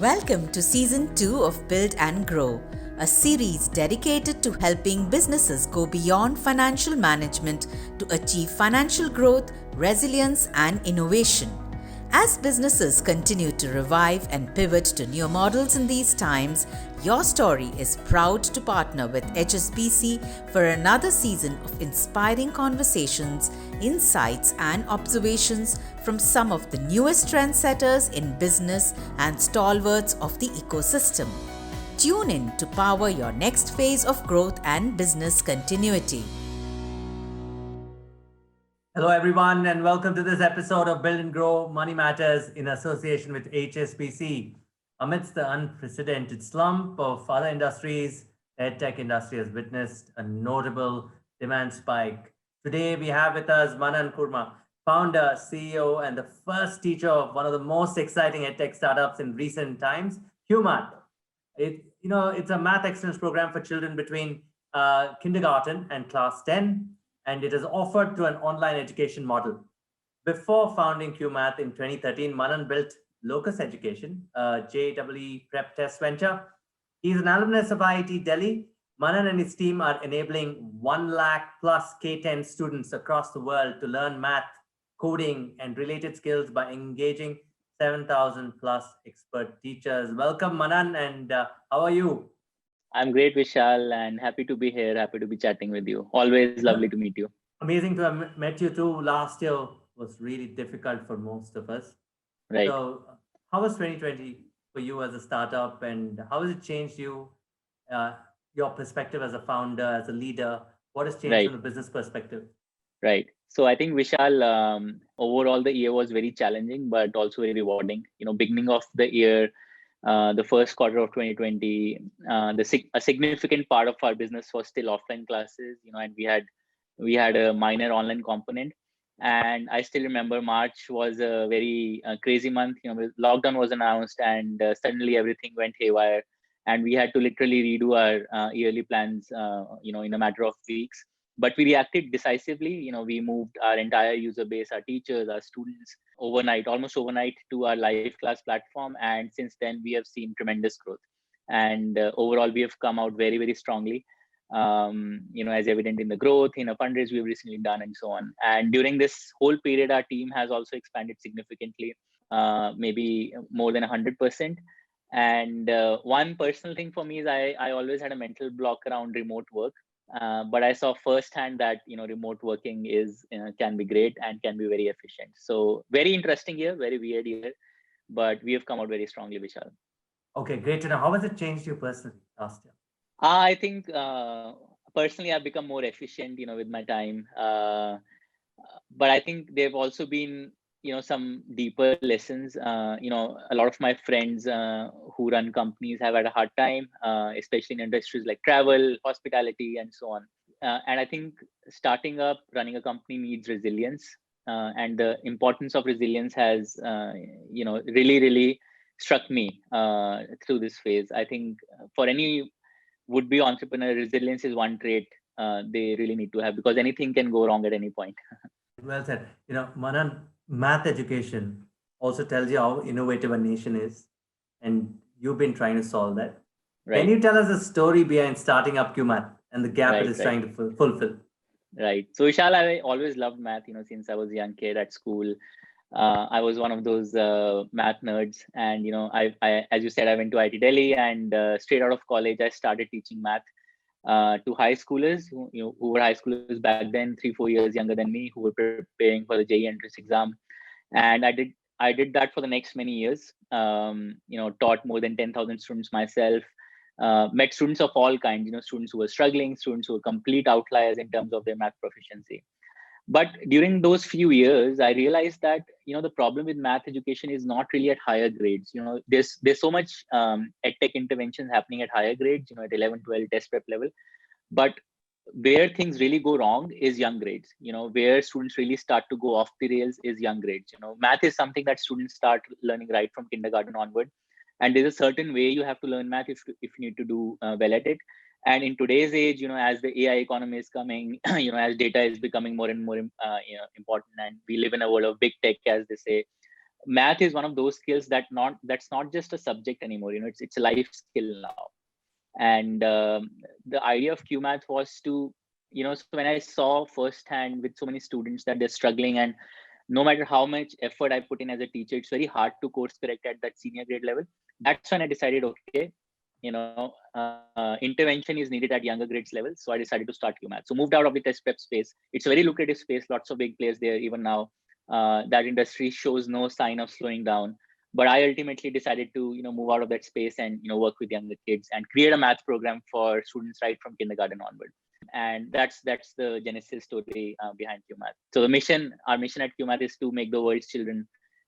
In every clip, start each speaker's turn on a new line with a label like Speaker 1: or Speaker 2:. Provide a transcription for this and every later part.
Speaker 1: Welcome to Season 2 of Build and Grow, a series dedicated to helping businesses go beyond financial management to achieve financial growth, resilience, and innovation. As businesses continue to revive and pivot to new models in these times, your story is proud to partner with HSBC for another season of inspiring conversations, insights, and observations from some of the newest trendsetters in business and stalwarts of the ecosystem. Tune in to power your next phase of growth and business continuity.
Speaker 2: Hello, everyone, and welcome to this episode of Build and Grow Money Matters in association with HSBC. Amidst the unprecedented slump of other industries, the Edtech industry has witnessed a notable demand spike. Today, we have with us Manan Kurma, founder, CEO, and the first teacher of one of the most exciting Edtech startups in recent times, Cuemath. It's a math excellence program for children between kindergarten and class 10, and it is offered through an online education model. Before founding Cuemath in 2013, Manan built Locus Education, a JEE prep test venture. He's an alumnus of IIT Delhi. Manan and his team are enabling 1 lakh plus K10 students across the world to learn math, coding, and related skills by engaging 7,000 plus expert teachers. Welcome, Manan, and how are you?
Speaker 3: I'm great, Vishal, and happy to be here. Happy to be chatting with you. Always lovely to meet you.
Speaker 2: Amazing to have met you too. Last year was really difficult for most of us.
Speaker 3: Right.
Speaker 2: So, how was 2020 for you as a startup, and how has it changed you, your perspective as a founder, as a leader? What has changed from the business perspective?
Speaker 3: Right. So I think, Vishal, overall the year was very challenging, but also very rewarding. Beginning of the year, the first quarter of 2020, a significant part of our business was still offline classes, and we had a minor online component. And I still remember March was a very crazy month. Lockdown was announced, and suddenly everything went haywire, and we had to literally redo our yearly plans, in a matter of weeks. But we reacted decisively. We moved our entire user base, our teachers, our students, almost overnight, to our live class platform. And since then, we have seen tremendous growth. And overall, we have come out very, very strongly. As evident in the growth, in a fundraise we've recently done, and so on. And during this whole period, our team has also expanded significantly, maybe more than 100%. And one personal thing for me is I always had a mental block around remote work. But I saw firsthand that remote working can be great and can be very efficient. So very interesting year, very weird year, but we have come out very strongly, Vishal.
Speaker 2: Okay, great to know. How has it changed you personally last year?
Speaker 3: I think personally I've become more efficient, with my time. But I think they've also been, some deeper lessons. A lot of my friends who run companies have had a hard time, especially in industries like travel, hospitality, and so on. And I think running a company needs resilience. And the importance of resilience has, really, really struck me through this phase. I think for any would-be entrepreneur, resilience is one trait they really need to have, because anything can go wrong at any point.
Speaker 2: Well said. Manan, math education also tells you how innovative a nation is, and you've been trying to solve that. Right. Can you tell us the story behind starting up Cuemath and the gap it is trying to fulfill?
Speaker 3: Right. So, Vishal, I always loved math, since I was a young kid at school. I was one of those math nerds, and I, as you said, I went to IIT Delhi, and straight out of college, I started teaching math to high schoolers who were high schoolers back then, 3-4 years younger than me, who were preparing for the JEE entrance exam. And I did that for the next many years. Taught more than 10,000 students myself. Met students of all kinds. Students who were struggling, students who were complete outliers in terms of their math proficiency. But during those few years, I realized that the problem with math education is not really at higher grades. There's so much edtech interventions happening at higher grades, at 11, 12 test prep level. But where things really go wrong is young grades. Where students really start to go off the rails is young grades. Math is something that students start learning right from kindergarten onward, and there's a certain way you have to learn math if you need to do well at it. And in today's age, as the AI economy is coming, as data is becoming more and more important, and we live in a world of big tech, as they say, math is one of those skills that's not just a subject anymore. It's a life skill now. And the idea of Cuemath was to, so when I saw firsthand with so many students that they're struggling, and no matter how much effort I put in as a teacher, it's very hard to course correct at that senior grade level. That's when I decided, okay, intervention is needed at younger grades level. So I decided to start Cuemath. So moved out of the test prep space. It's a very lucrative space, lots of big players there even now. That industry shows no sign of slowing down. But I ultimately decided to, move out of that space and, work with younger kids and create a math program for students right from kindergarten onward. And that's the genesis story behind Cuemath. So our mission at Cuemath is to make the world's children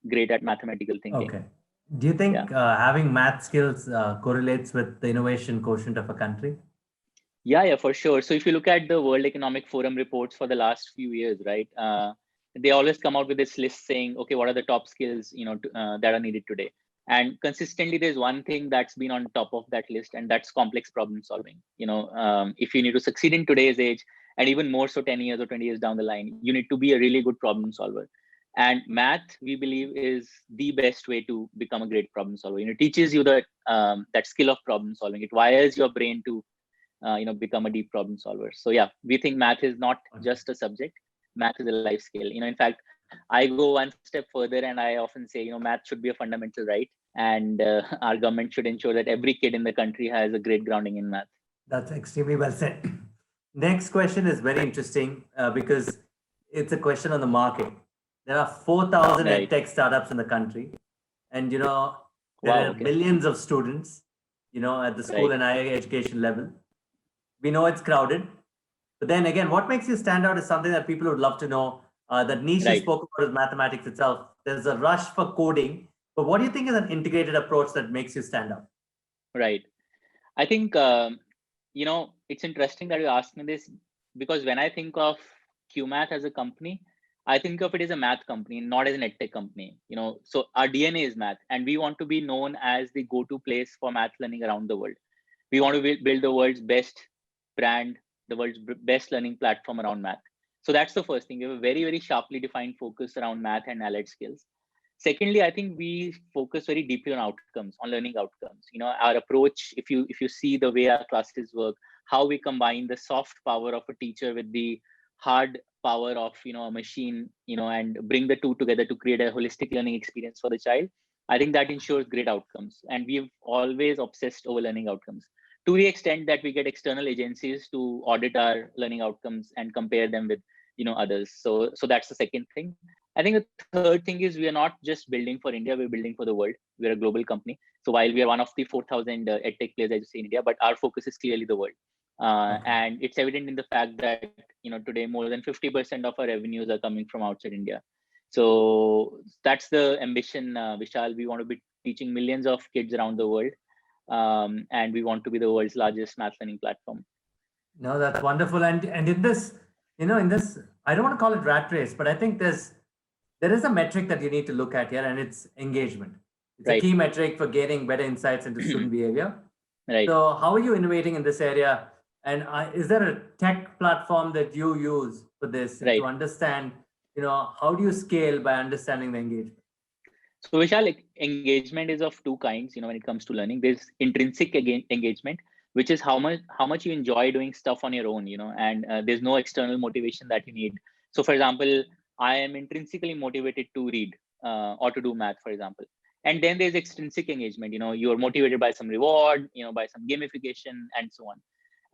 Speaker 3: great at mathematical thinking.
Speaker 2: Okay. Do you think having math skills correlates with the innovation quotient of a country?
Speaker 3: Yeah, for sure. So if you look at the World Economic Forum reports for the last few years, right, they always come out with this list saying, okay, what are the top skills, that are needed today? And consistently, there's one thing that's been on top of that list, and that's complex problem solving. If you need to succeed in today's age, and even more so 10 years or 20 years down the line, you need to be a really good problem solver. And math, we believe, is the best way to become a great problem solver. It teaches you that skill of problem solving. It wires your brain to become a deep problem solver. So yeah, we think math is not just a subject. Math is a life skill. In fact, I go one step further and I often say, math should be a fundamental right. And our government should ensure that every kid in the country has a great grounding in math.
Speaker 2: That's extremely well said. Next question is very interesting because it's a question on the market. There are 4,000 Edtech startups in the country. And, there are millions of students, at the school and higher education level. We know it's crowded. But then again, what makes you stand out is something that people would love to know. That niche you spoke about is mathematics itself. There's a rush for coding. But what do you think is an integrated approach that makes you stand out?
Speaker 3: Right. I think, it's interesting that you asked me this, because when I think of Cuemath as a company, I think of it as a math company, not as an edtech company. So our DNA is math, and we want to be known as the go-to place for math learning around the world. We want to build the world's best brand, the world's best learning platform around math. So that's the first thing. We have a very, very sharply defined focus around math and allied skills. Secondly, I think we focus very deeply on outcomes, on learning outcomes. Our approach, if you see the way our classes work, how we combine the soft power of a teacher with the hard power of a machine, and bring the two together to create a holistic learning experience for the child. I think that ensures great outcomes. And we've always obsessed over learning outcomes, to the extent that we get external agencies to audit our learning outcomes and compare them with others. So that's the second thing. I think the third thing is we are not just building for India, we're building for the world. We're a global company. So while we are one of the 4,000 edtech players, as you say, in India, but our focus is clearly the world. And it's evident in the fact that today more than 50% of our revenues are coming from outside India. So that's the ambition, Vishal. We want to be teaching millions of kids around the world. And we want to be the world's largest math learning platform.
Speaker 2: No, that's wonderful. And in this, I don't want to call it rat race, but I think there is a metric that you need to look at here, and it's engagement. It's a key metric for gaining better insights into student behavior. So how are you innovating in this area? And is there a tech platform that you use for this to understand, how do you scale by understanding the engagement?
Speaker 3: So Vishal, engagement is of two kinds, when it comes to learning. There's intrinsic engagement, which is how much you enjoy doing stuff on your own, and there's no external motivation that you need. So for example, I am intrinsically motivated to read or to do math, for example. And then there's extrinsic engagement, you're motivated by some reward, by some gamification and so on.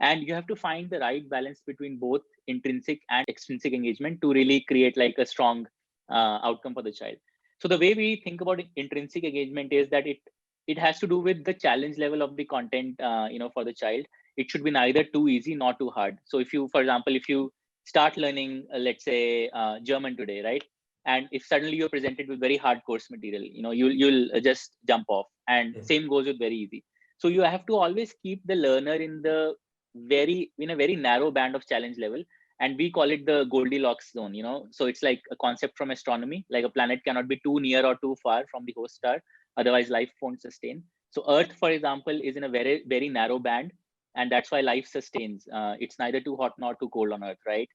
Speaker 3: And you have to find the right balance between both intrinsic and extrinsic engagement to really create like a strong outcome for the child. So the way we think about intrinsic engagement is that it has to do with the challenge level of the content, for the child. It should be neither too easy nor too hard. So if you, for example, if you start learning, let's say German today, right? And if suddenly you're presented with very hard course material, you'll just jump off. And same goes with very easy. So you have to always keep the learner in a very narrow band of challenge level. And we call it the Goldilocks zone, So it's like a concept from astronomy, like a planet cannot be too near or too far from the host star, otherwise life won't sustain. So Earth, for example, is in a very, very narrow band, and that's why life sustains. It's neither too hot nor too cold on Earth, right?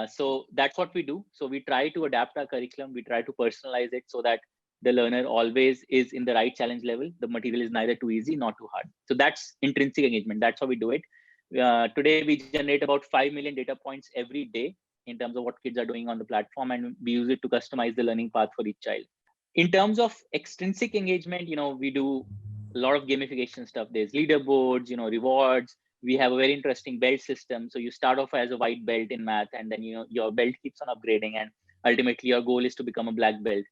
Speaker 3: So that's what we do. So we try to adapt our curriculum. We try to personalize it so that the learner always is in the right challenge level. The material is neither too easy nor too hard. So that's intrinsic engagement. That's how we do it. Today, we generate about 5 million data points every day in terms of what kids are doing on the platform, and we use it to customize the learning path for each child. In terms of extrinsic engagement, we do a lot of gamification stuff. There's leaderboards, rewards. We have a very interesting belt system. So you start off as a white belt in math, and then your belt keeps on upgrading, and ultimately your goal is to become a black belt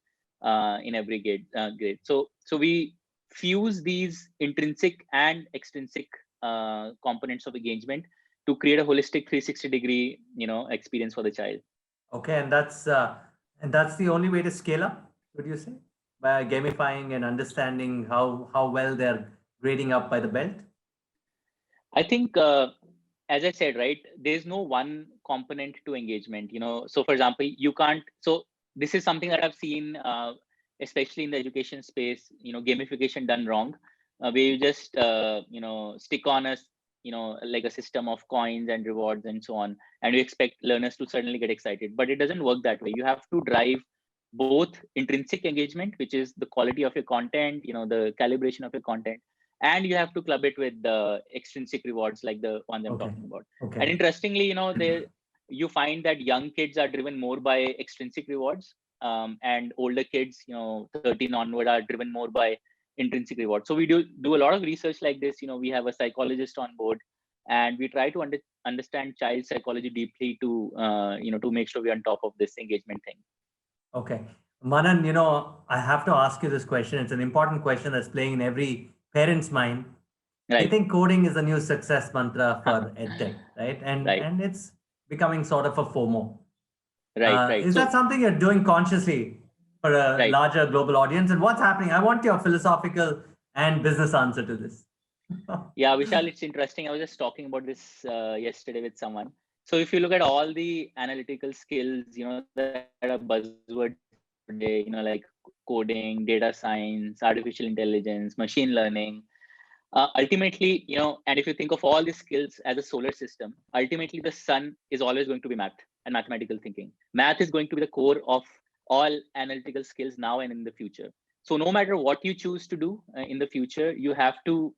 Speaker 3: in every grade. So we fuse these intrinsic and extrinsic components of engagement to create a holistic 360-degree experience for the child.
Speaker 2: Okay, and that's the only way to scale up, would you say, by gamifying and understanding how well they're grading up by the belt?
Speaker 3: I think, as I said, right, there's no one component to engagement. So for example, you can't. So this is something that I've seen, especially in the education space. Gamification done wrong, where you just stick on like a system of coins and rewards and so on, and you expect learners to suddenly get excited. But it doesn't work that way. You have to drive both intrinsic engagement, which is the quality of your content, the calibration of your content, and you have to club it with the extrinsic rewards like the ones I'm talking about.
Speaker 2: Okay.
Speaker 3: And interestingly, you find that young kids are driven more by extrinsic rewards, and older kids, 13 onward, are driven more by intrinsic rewards. So we do a lot of research like this. We have a psychologist on board, and we try to understand child psychology deeply to make sure we're on top of this engagement thing.
Speaker 2: Okay. Manan, I have to ask you this question. It's an important question that's playing in every parent's mind.
Speaker 3: Right.
Speaker 2: I think coding is a new success mantra for EdTech, right? And it's becoming sort of a FOMO.
Speaker 3: Right.
Speaker 2: Is that something you're doing consciously for a larger global audience? And what's happening? I want your philosophical and business answer to this.
Speaker 3: Yeah, Vishal, it's interesting. I was just talking about this yesterday with someone. So if you look at all the analytical skills, that are buzzwords today, like coding, data science, artificial intelligence, machine learning, ultimately, and if you think of all these skills as a solar system, ultimately the sun is always going to be math and mathematical thinking. Math is going to be the core of all analytical skills now and in the future. So no matter what you choose to do in the future, you have to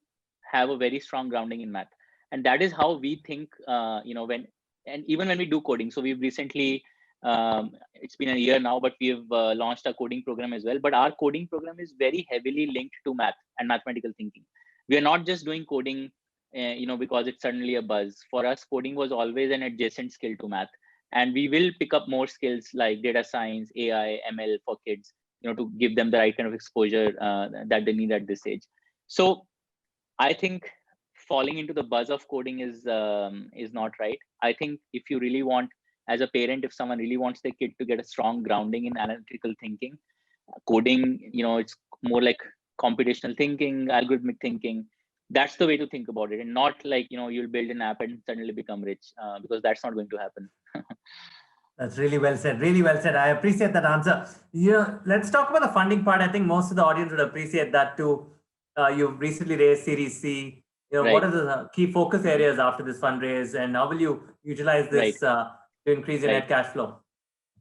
Speaker 3: have a very strong grounding in math. And that is how we think, even when we do coding. So we've recently, it's been a year now, but we've launched a coding program as well. But our coding program is very heavily linked to math and mathematical thinking. We are not just doing coding, because it's suddenly a buzz. For us, coding was always an adjacent skill to math. And we will pick up more skills like data science, AI, ML for kids, to give them the right kind of exposure that they need at this age. So I think falling into the buzz of coding is not right. I think if you really want, as a parent, if someone really wants their kid to get a strong grounding in analytical thinking, coding, it's more like computational thinking, algorithmic thinking. That's the way to think about it, and not like you'll build an app and suddenly become rich, because that's not going to happen.
Speaker 2: That's really well said. Really well said. I appreciate that answer. Let's talk about the funding part. I think most of the audience would appreciate that too. You've recently raised Series C. What are the key focus areas after this fundraise, and how will you utilize this to increase your net cash flow?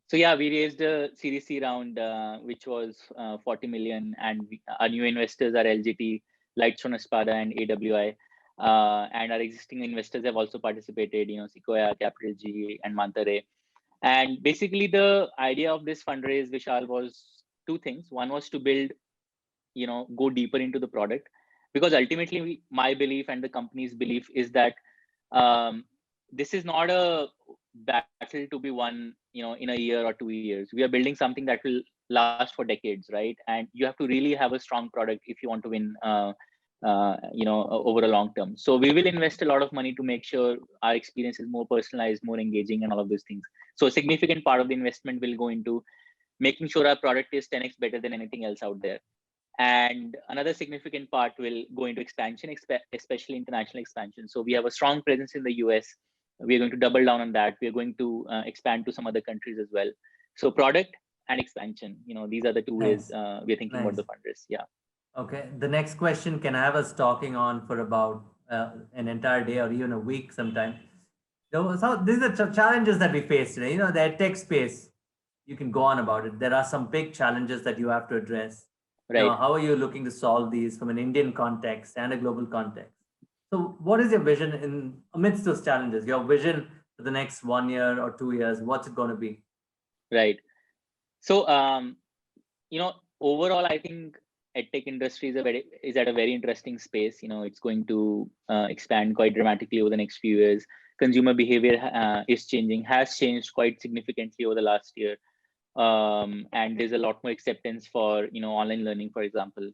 Speaker 3: So yeah, we raised a Series C round, which was 40 million, and our new investors are LGT, Lightstone Espada, and AWI. And our existing investors have also participated, Sequoia, Capital G, and Mantare. And basically the idea of this fundraise, Vishal, was two things. One was to build, go deeper into the product, because ultimately my belief and the company's belief is that this is not a battle to be won, in a year or 2 years. We are building something that will last for decades, right? And you have to really have a strong product if you want to win, over a long term. So we will invest a lot of money to make sure our experience is more personalized, more engaging, and all of those things. So a significant part of the investment will go into making sure our product is 10x better than anything else out there. And another significant part will go into expansion, especially international expansion. So we have a strong presence in the US. We are going to double down on that. We are going to expand to some other countries as well. So product and expansion, these are the two ways we're thinking about the fundraise. Yeah.
Speaker 2: Okay. The next question can have us talking on for about an entire day or even a week sometime. So these are the challenges that we face today. The tech space. you can go on about it. There are some big challenges that you have to address.
Speaker 3: Right.
Speaker 2: How are you looking to solve these from an Indian context and a global context? So, what is your vision in amidst those challenges? Your vision for the next 1 year or 2 years? What's it going to be?
Speaker 3: Right. So, overall, I think edtech industry is at a very interesting space. It's going to expand quite dramatically over the next few years. Consumer behavior is changing, has changed quite significantly over the last year, and there's a lot more acceptance for online learning, for example.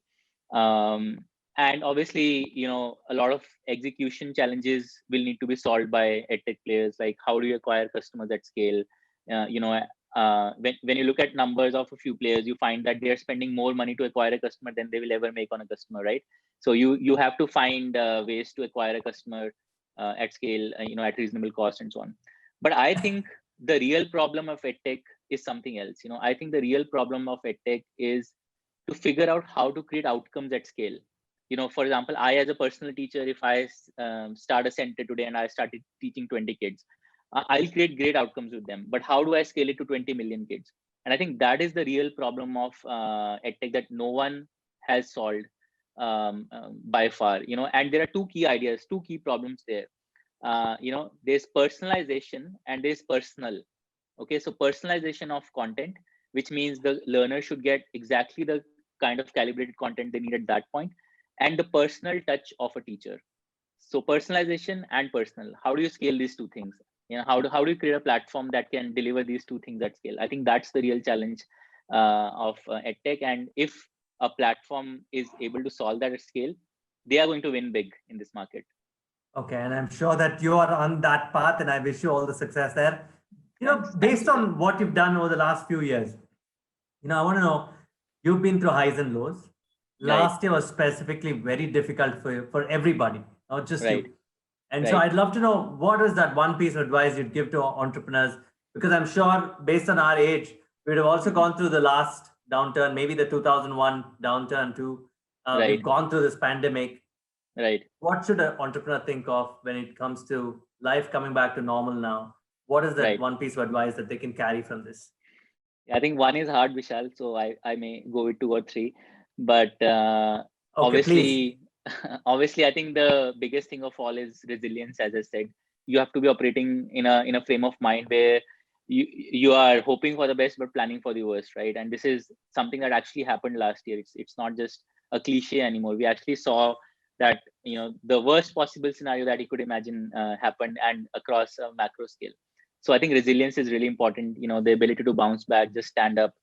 Speaker 3: And obviously, a lot of execution challenges will need to be solved by edtech players. Like, how do you acquire customers at scale? When you look at numbers of a few players, you find that they're spending more money to acquire a customer than they will ever make on a customer, right? So you have to find ways to acquire a customer at scale, at reasonable cost and so on. But I think the real problem of edtech is something else. I think the real problem of edtech is to figure out how to create outcomes at scale. For example, I, as a personal teacher, if I start a center today and I started teaching 20 kids, I'll create great outcomes with them. But how do I scale it to 20 million kids? And I think that is the real problem of edtech that no one has solved by far. And there are two key problems there. There's personalization and there's personal. Okay, so personalization of content, which means the learner should get exactly the kind of calibrated content they need at that point, and the personal touch of a teacher. So personalization and personal, how do you scale these two things? How do you create a platform that can deliver these two things at scale? I think that's the real challenge of edtech. And if a platform is able to solve that at scale, they are going to win big in this market.
Speaker 2: Okay, and I'm sure that you are on that path, and I wish you all the success there. Based on what you've done over the last few years, I want to know, you've been through highs and lows. Last year was specifically very difficult for everybody, not just you. And so I'd love to know, what is that one piece of advice you'd give to entrepreneurs? Because I'm sure, based on our age, we'd have also gone through the last downturn, maybe the 2001 downturn too. We've gone through this pandemic.
Speaker 3: Right.
Speaker 2: What should an entrepreneur think of when it comes to life coming back to normal now? What is that one piece of advice that they can carry from this?
Speaker 3: I think one is hard, Vishal, so I may go with 2 or 3. But
Speaker 2: obviously,
Speaker 3: I think the biggest thing of all is resilience. As I said, you have to be operating in a frame of mind where you are hoping for the best but planning for the worst, right? And this is something that actually happened last year. It's not just a cliche anymore. We actually saw that the worst possible scenario that you could imagine happened, and across a macro scale. So I think resilience is really important. The ability to bounce back, just stand up,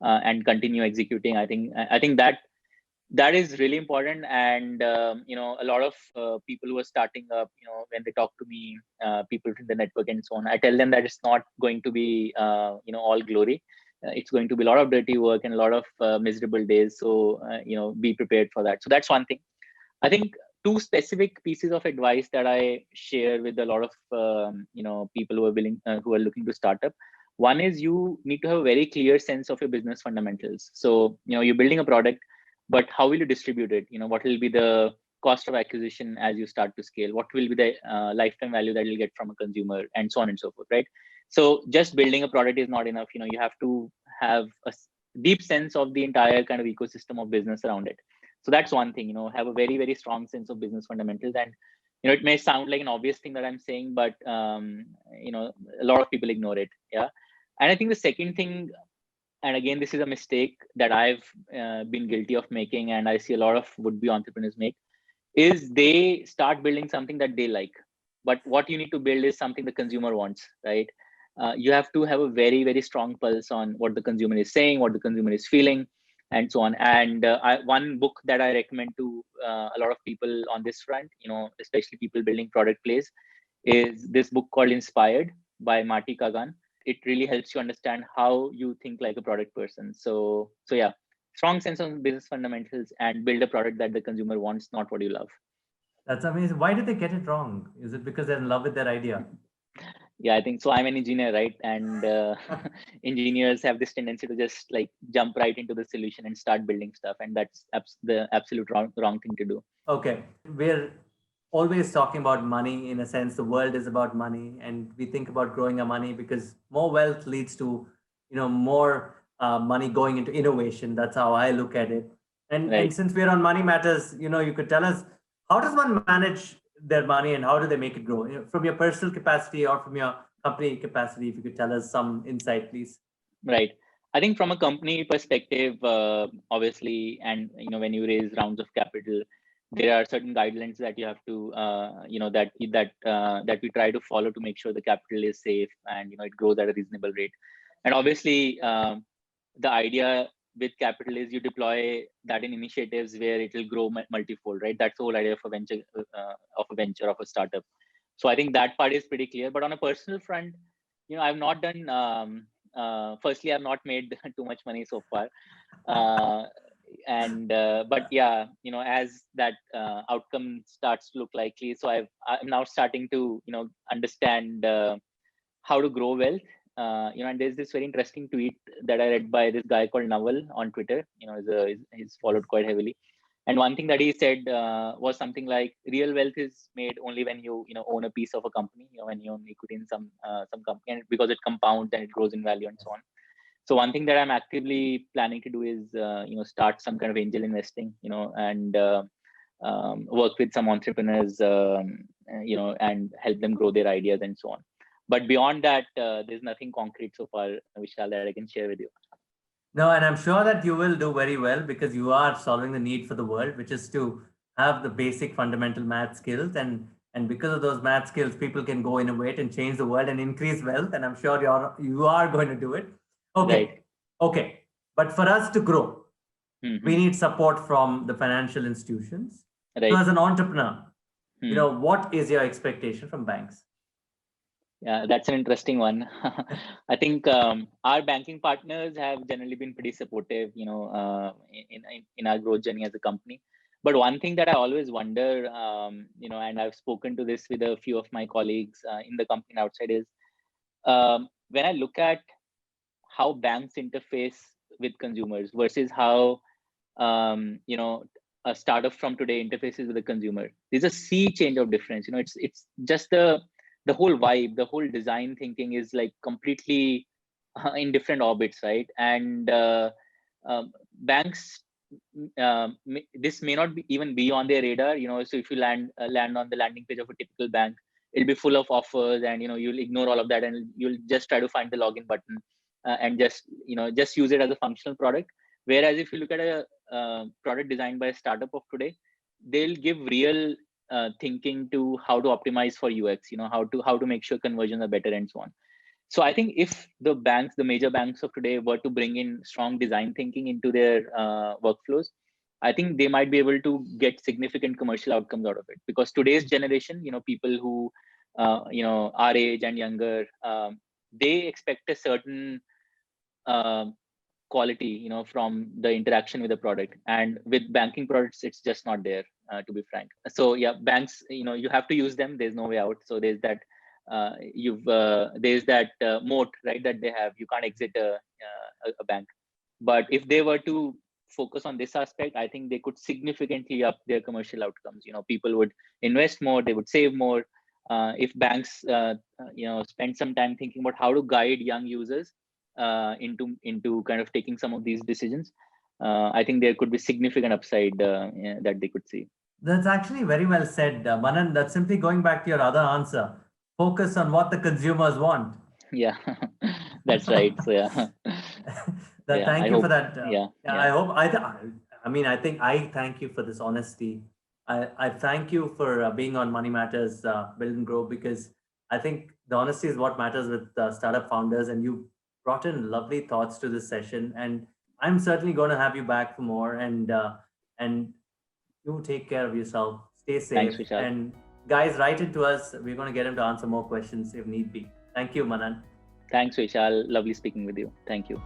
Speaker 3: and continue executing. I think that is really important. And a lot of people who are starting up, when they talk to me, people in the network and so on, I tell them that it's not going to be all glory. It's going to be a lot of dirty work and a lot of miserable days. So be prepared for that. So that's one thing. I think 2 specific pieces of advice that I share with a lot of people who are who are looking to start up. One is, you need to have a very clear sense of your business fundamentals. So you're building a product, but how will you distribute it? What will be the cost of acquisition as you start to scale? What will be the lifetime value that you'll get from a consumer, and so on and so forth, right? So just building a product is not enough. You have to have a deep sense of the entire kind of ecosystem of business around it. So that's one thing. Have a very, very strong sense of business fundamentals. And it may sound like an obvious thing that I'm saying, but a lot of people ignore it. Yeah. And I think the second thing, and again, this is a mistake that I've been guilty of making, and I see a lot of would-be entrepreneurs make, is they start building something that they like. But what you need to build is something the consumer wants, right? You have to have a very, very strong pulse on what the consumer is saying, what the consumer is feeling, and so on. And one book that I recommend to a lot of people on this front, especially people building product plays, is this book called Inspired by Marty Kagan. It really helps you understand how you think like a product person. So yeah, strong sense of business fundamentals, and build a product that the consumer wants, not what you love.
Speaker 2: That's amazing. Why did they get it wrong? Is it because they're in love with their idea?
Speaker 3: Yeah, I think so. I'm an engineer, right? And engineers have this tendency to just like jump right into the solution and start building stuff. And that's the absolute wrong thing to do.
Speaker 2: Okay. We're always talking about money. In a sense, the world is about money. And we think about growing our money because more wealth leads to more money going into innovation. That's how I look at it. And
Speaker 3: Right.
Speaker 2: since we're on Money Matters, you could tell us, how does one manage their money and how do they make it grow? From your personal capacity or from your company capacity, if you could tell us some insight, please.
Speaker 3: Right. I think from a company perspective, obviously, and when you raise rounds of capital, there are certain guidelines that you have to, that we try to follow to make sure the capital is safe and it grows at a reasonable rate. And obviously, the idea with capital is you deploy that in initiatives where it will grow multifold, right? That's the whole idea of a venture, of a startup. So I think that part is pretty clear. But on a personal front, I've not done. Firstly, I've not made too much money so far, but yeah, as that outcome starts to look likely, so I'm now starting to understand how to grow wealth. And there's this very interesting tweet that I read by this guy called Naval on Twitter. He's followed quite heavily. And one thing that he said was something like, real wealth is made only when you own a piece of a company, when you own equity in some company, and because it compounds and it grows in value and so on. So one thing that I'm actively planning to do is start some kind of angel investing, and work with some entrepreneurs, and help them grow their ideas and so on. But beyond that, there's nothing concrete so far, Vishal, that I can share with you.
Speaker 2: No, and I'm sure that you will do very well because you are solving the need for the world, which is to have the basic fundamental math skills. And because of those math skills, people can go innovate and change the world and increase wealth. And I'm sure you are going to do it. Okay.
Speaker 3: Right.
Speaker 2: Okay. But for us to grow,
Speaker 3: Mm-hmm.
Speaker 2: we need support from the financial institutions.
Speaker 3: Right.
Speaker 2: So as an entrepreneur, what is your expectation from banks?
Speaker 3: Yeah, that's an interesting one. I think our banking partners have generally been pretty supportive, in our growth journey as a company. But one thing that I always wonder, and I've spoken to this with a few of my colleagues in the company and outside, is when I look at how banks interface with consumers versus how a startup from today interfaces with the consumer. There's a sea change of difference. It's just the whole vibe, the whole design thinking is like completely in different orbits, right? And banks, this may not even be on their radar. So if you land on the landing page of a typical bank, it'll be full of offers, and you'll ignore all of that, and you'll just try to find the login button and just use it as a functional product. Whereas if you look at a product designed by a startup of today, they'll give real thinking to how to optimize for UX, how to make sure conversions are better and so on. So I think if the major banks of today were to bring in strong design thinking into their workflows, I think they might be able to get significant commercial outcomes out of it. Because today's generation, people who, our age and younger, they expect a certain quality, from the interaction with the product, and with banking products, it's just not there, to be frank. So yeah, banks, you have to use them. There's no way out. So there's that, there's that moat, right, that they have. You can't exit a bank. But if they were to focus on this aspect, I think they could significantly up their commercial outcomes. People would invest more, they would save more. If banks, spend some time thinking about how to guide young users into kind of taking some of these decisions, I think there could be significant upside that they could see.
Speaker 2: That's actually very well said, Manan. That's simply going back to your other answer. Focus on what the consumers want.
Speaker 3: Yeah, that's right. So yeah.
Speaker 2: Thank you for that.
Speaker 3: I
Speaker 2: think I thank you for this honesty. I thank you for being on Money Matters, Build and Grow, because I think the honesty is what matters with startup founders, and you brought in lovely thoughts to this session. And I'm certainly going to have you back for more. And you take care of yourself. Stay safe.
Speaker 3: Thanks, Vishal.
Speaker 2: And guys, write it to us. We're going to get him to answer more questions if need be. Thank you, Manan.
Speaker 3: Thanks, Vishal. Lovely speaking with you. Thank you.